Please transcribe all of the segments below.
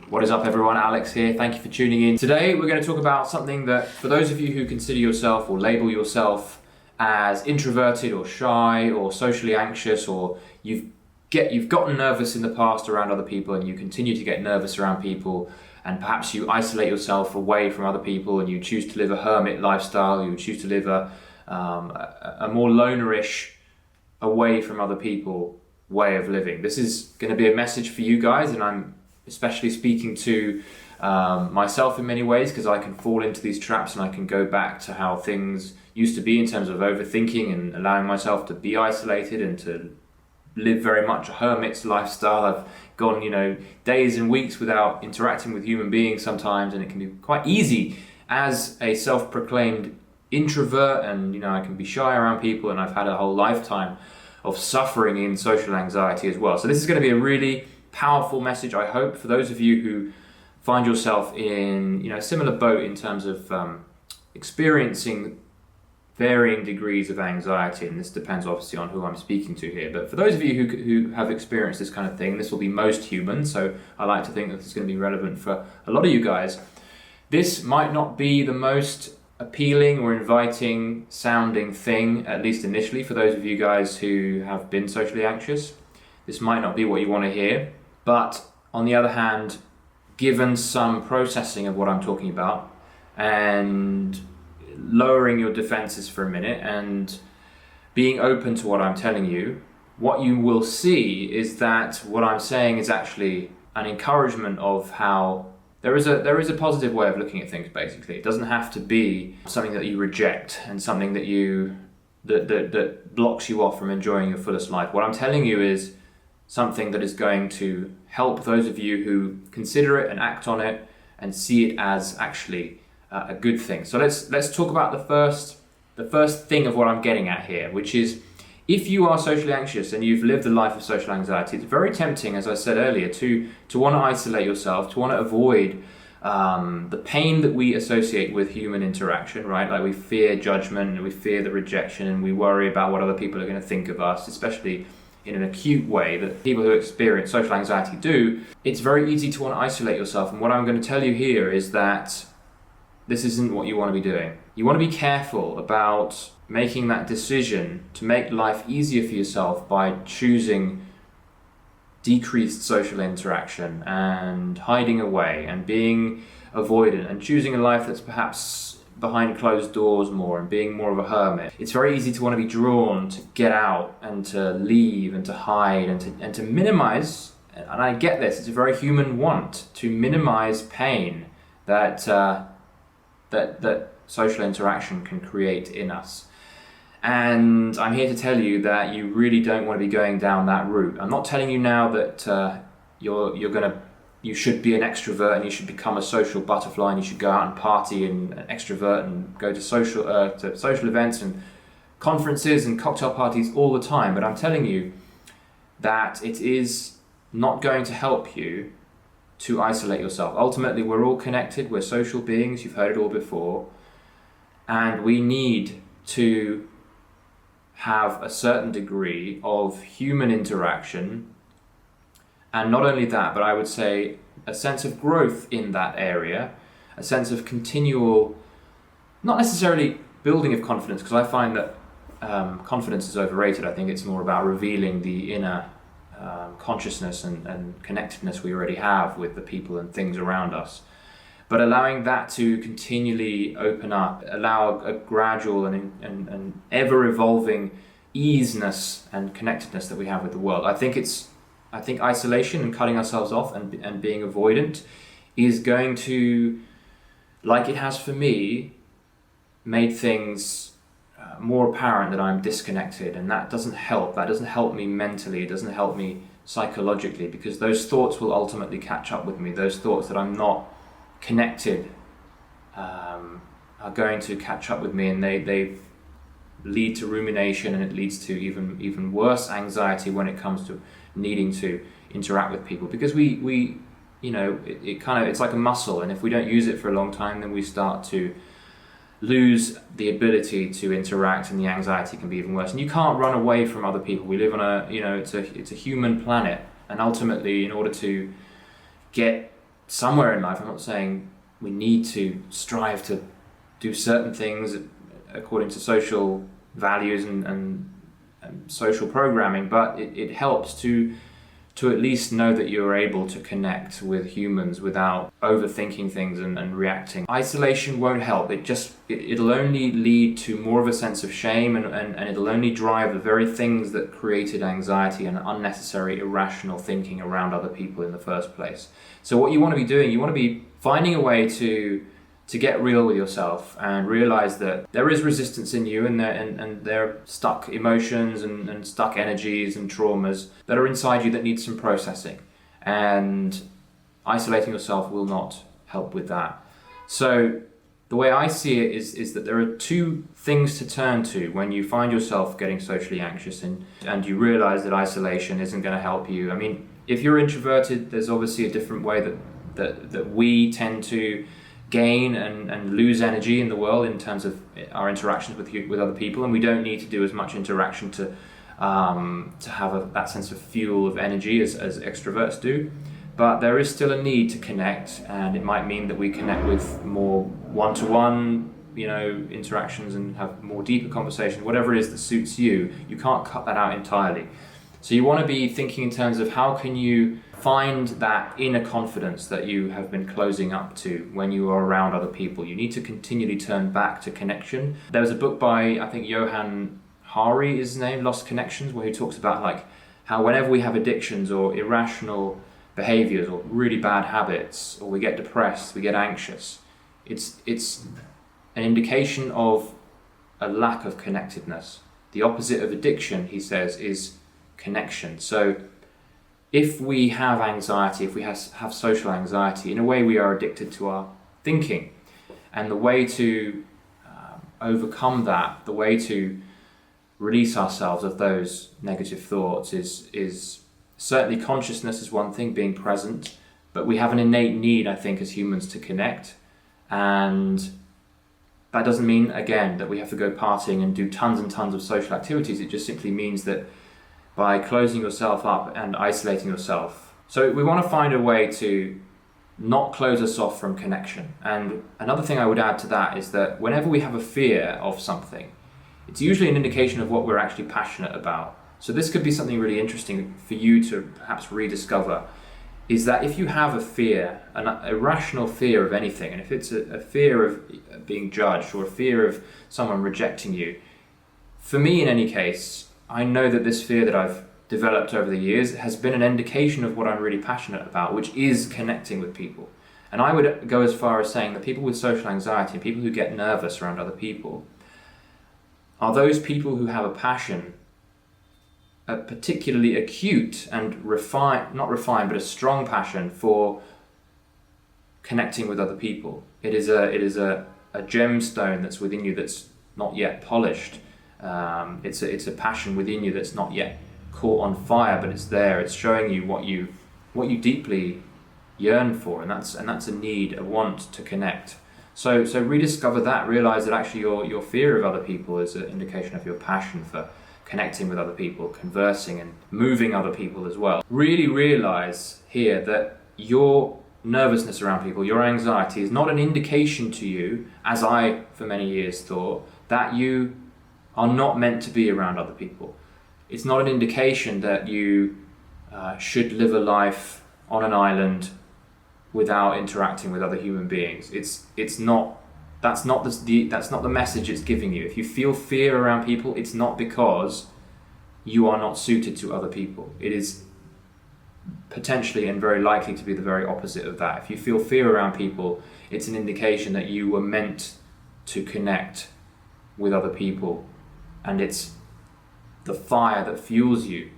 What is up everyone, Alex here. Thank you for tuning in. Today we're going to talk about something that, for those of you who consider yourself or label yourself as introverted or shy or socially anxious, or you've gotten nervous in the past around other people and you continue to get nervous around people, and perhaps you isolate yourself away from other people and you choose to live a hermit lifestyle, you choose to live a more lonerish, away from other people way of living. This is going to be a message for you guys, and I'm especially speaking to myself in many ways, because I can fall into these traps and I can go back to how things used to be in terms of overthinking and allowing myself to be isolated and to live very much a hermit's lifestyle. I've gone, days and weeks without interacting with human beings sometimes, and it can be quite easy as a self-proclaimed introvert, and I can be shy around people, and I've had a whole lifetime of suffering in social anxiety as well. So this is going to be a really powerful message, I hope, for those of you who find yourself in a similar boat in terms of experiencing varying degrees of anxiety, and this depends obviously on who I'm speaking to here. But for those of you who have experienced this kind of thing, this will be most human, so I like to think that this is going to be relevant for a lot of you guys. This might not be the most appealing or inviting sounding thing, at least initially, for those of you guys who have been socially anxious. This might not be what you want to hear, but on the other hand, given some processing of what I'm talking about and lowering your defenses for a minute and being open to what I'm telling you, what you will see is that what I'm saying is actually an encouragement of how there is a positive way of looking at things. Basically, it doesn't have to be something that you reject and something that blocks you off from enjoying your fullest life. What I'm telling you is something that is going to help those of you who consider it and act on it and see it as actually a good thing. So let's talk about the first thing of what I'm getting at here, which is, if you are socially anxious and you've lived a life of social anxiety, it's very tempting, as I said earlier, to want to isolate yourself, to want to avoid the pain that we associate with human interaction, right? Like, we fear judgment and we fear the rejection and we worry about what other people are going to think of us, especially in an acute way that people who experience social anxiety do. It's very easy to want to isolate yourself, and what I'm going to tell you here is that this isn't what you want to be doing. You want to be careful about making that decision to make life easier for yourself by choosing decreased social interaction and hiding away and being avoidant and choosing a life that's perhaps behind closed doors more and being more of a hermit. It's very easy to want to be drawn to get out and to leave and to hide and to minimize, and I get this, it's a very human want to minimize pain that social interaction can create in us. And I'm here to tell you that you really don't want to be going down that route. I'm not telling you now that you should be an extrovert and you should become a social butterfly and you should go out and party and extrovert and go to social events and conferences and cocktail parties all the time. But I'm telling you that it is not going to help you to isolate yourself. Ultimately, we're all connected, we're social beings, you've heard it all before, and we need to have a certain degree of human interaction. And not only that, but I would say a sense of growth in that area, a sense of continual, not necessarily building of confidence, because I find that confidence is overrated. I think it's more about revealing the inner consciousness and connectedness we already have with the people and things around us. But allowing that to continually open up, allow a gradual and ever-evolving easiness and connectedness that we have with the world. I think isolation and cutting ourselves off and being avoidant is going to, like it has for me, made things more apparent that I'm disconnected, and that doesn't help. That doesn't help me mentally, it doesn't help me psychologically, because those thoughts will ultimately catch up with me. Those thoughts that I'm not connected are going to catch up with me, and they lead to rumination, and it leads to even worse anxiety when it comes to needing to interact with people, because we it's like a muscle, and if we don't use it for a long time, then we start to lose the ability to interact, and the anxiety can be even worse. And you can't run away from other people. We live on it's a human planet, and ultimately, in order to get somewhere in life, I'm not saying we need to strive to do certain things according to social values and social programming, but it helps to at least know that you're able to connect with humans without overthinking things and reacting. Isolation won't help. It'll only lead to more of a sense of shame, and it'll only drive the very things that created anxiety and unnecessary irrational thinking around other people in the first place. So what you want to be doing, you want to be finding a way to get real with yourself and realize that there is resistance in you, and there are stuck emotions and stuck energies and traumas that are inside you that need some processing. And isolating yourself will not help with that. So the way I see it is that there are two things to turn to when you find yourself getting socially anxious and you realize that isolation isn't going to help you. I mean, if you're introverted, there's obviously a different way that we tend to gain and lose energy in the world in terms of our interactions with other people, and we don't need to do as much interaction to have that sense of fuel of energy as extroverts do. But there is still a need to connect, and it might mean that we connect with more one-to-one interactions and have more deeper conversations, whatever it is that suits you. You can't cut that out entirely. So you want to be thinking in terms of how can you find that inner confidence that you have been closing up to when you are around other people. You need to continually turn back to connection. There was a book by, I think, Johan Hari is his name, Lost Connections, where he talks about like how whenever we have addictions or irrational behaviors or really bad habits, or we get depressed, we get anxious, it's an indication of a lack of connectedness. The opposite of addiction, he says, is connection. So if we have anxiety, if we have social anxiety, in a way we are addicted to our thinking. And the way to overcome that, the way to release ourselves of those negative thoughts is certainly consciousness is one thing, being present, but we have an innate need, I think, as humans to connect. And that doesn't mean, again, that we have to go partying and do tons and tons of social activities. It just simply means that by closing yourself up and isolating yourself. So we want to find a way to not close us off from connection. And another thing I would add to that is that whenever we have a fear of something, it's usually an indication of what we're actually passionate about. So this could be something really interesting for you to perhaps rediscover, is that if you have a fear, an irrational fear of anything, and if it's a fear of being judged or a fear of someone rejecting you, for me in any case, I know that this fear that I've developed over the years has been an indication of what I'm really passionate about, which is connecting with people. And I would go as far as saying that people with social anxiety, people who get nervous around other people, are those people who have a passion, a particularly acute and not refined, but a strong passion for connecting with other people. It is a gemstone that's within you that's not yet polished. It's a passion within you that's not yet caught on fire, but it's there. It's showing you what you deeply yearn for, and that's a need, a want to connect. So rediscover that. Realize that actually your fear of other people is an indication of your passion for connecting with other people, conversing and moving other people as well. Really realize here that your nervousness around people, your anxiety, is not an indication to you, as I for many years thought, that you are not meant to be around other people. It's not an indication that you should live a life on an island without interacting with other human beings. That's not the message it's giving you. If you feel fear around people, it's not because you are not suited to other people. It is potentially and very likely to be the very opposite of that. If you feel fear around people, it's an indication that you were meant to connect with other people. And it's the fire that fuels you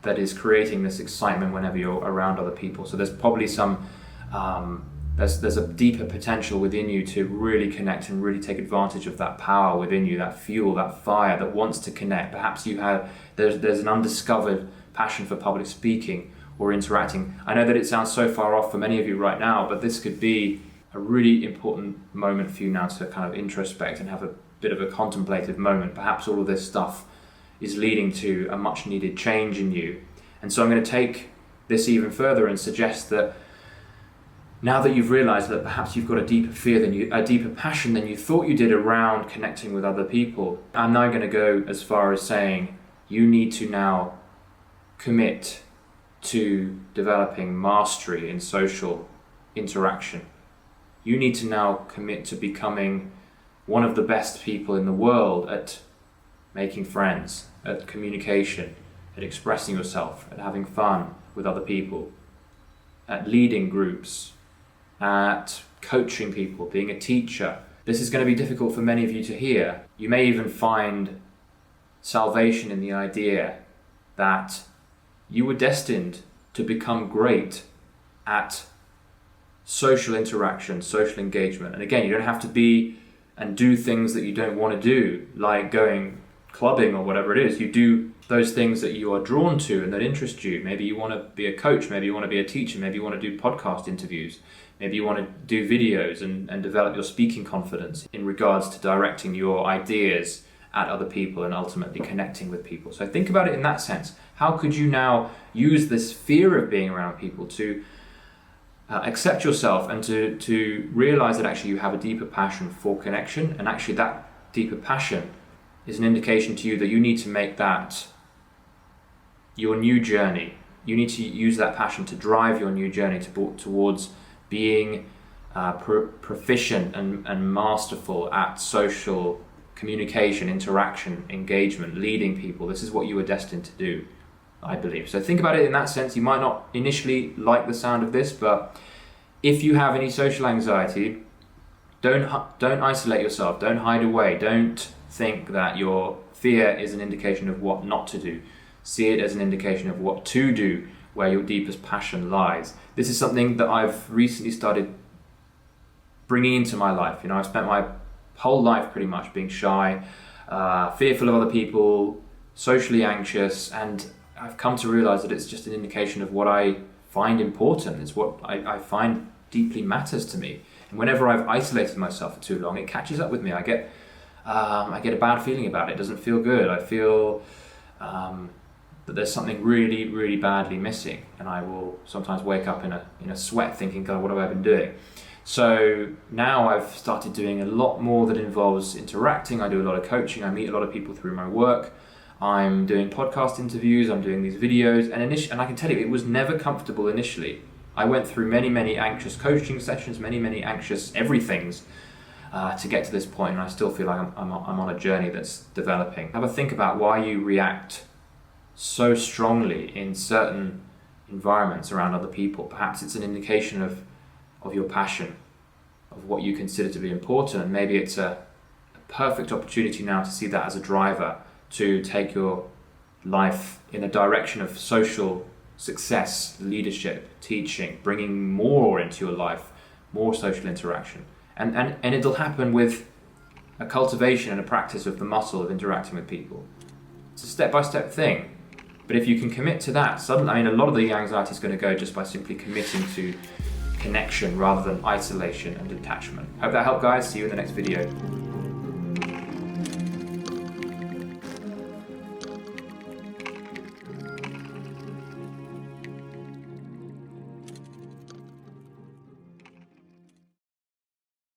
that is creating this excitement whenever you're around other people. So there's probably some, there's a deeper potential within you to really connect and really take advantage of that power within you, that fuel, that fire that wants to connect. Perhaps there's an undiscovered passion for public speaking or interacting. I know that it sounds so far off for many of you right now, but this could be a really important moment for you now to kind of introspect and have a bit of a contemplative moment. Perhaps all of this stuff is leading to a much needed change in you. And so I'm going to take this even further and suggest that now that you've realized that perhaps you've got a deeper fear a deeper passion than you thought you did around connecting with other people, I'm now going to go as far as saying you need to now commit to developing mastery in social interaction. You need to now commit to becoming one of the best people in the world at making friends, at communication, at expressing yourself, at having fun with other people, at leading groups, at coaching people, being a teacher. This is going to be difficult for many of you to hear. You may even find salvation in the idea that you were destined to become great at social interaction, social engagement. And again, you don't have to be and do things that you don't want to do, like going clubbing or whatever it is. You do those things that you are drawn to and that interest you. Maybe you want to be a coach, maybe you want to be a teacher, maybe you want to do podcast interviews, maybe you want to do videos and develop your speaking confidence in regards to directing your ideas at other people and ultimately connecting with people. So think about it in that sense. How could you now use this fear of being around people to accept yourself and to realize that actually you have a deeper passion for connection, and actually that deeper passion is an indication to you that you need to make that your new journey. You need to use that passion to drive your new journey towards being proficient and masterful at social communication, interaction, engagement, leading people. This is what you were destined to do, I believe. So think about it in that sense. You might not initially like the sound of this, but if you have any social anxiety, don't isolate yourself, don't hide away, don't think that your fear is an indication of what not to do. See it as an indication of what to do, where your deepest passion lies. This is something that I've recently started bringing into my life. I've spent my whole life pretty much being shy, fearful of other people, socially anxious, and I've come to realize that it's just an indication of what I find important. It's what I find deeply matters to me. And whenever I've isolated myself for too long, it catches up with me. I get a bad feeling about it. It doesn't feel good. I feel that there's something really, really badly missing, and I will sometimes wake up in a sweat thinking, God, what have I been doing? So now I've started doing a lot more that involves interacting. I do a lot of coaching. I meet a lot of people through my work. I'm doing podcast interviews. I'm doing these videos. And I can tell you, it was never comfortable initially. I went through many, many anxious coaching sessions, many, many anxious everythings to get to this point. And I still feel like I'm on a journey that's developing. Have a think about why you react so strongly in certain environments around other people. Perhaps it's an indication of your passion, of what you consider to be important. And maybe it's a perfect opportunity now to see that as a driver to take your life in a direction of social success, leadership, teaching, bringing more into your life, more social interaction. And it'll happen with a cultivation and a practice of the muscle of interacting with people. It's a step-by-step thing. But if you can commit to that, suddenly, a lot of the anxiety is going to go just by simply committing to connection rather than isolation and detachment. Hope that helped, guys. See you in the next video.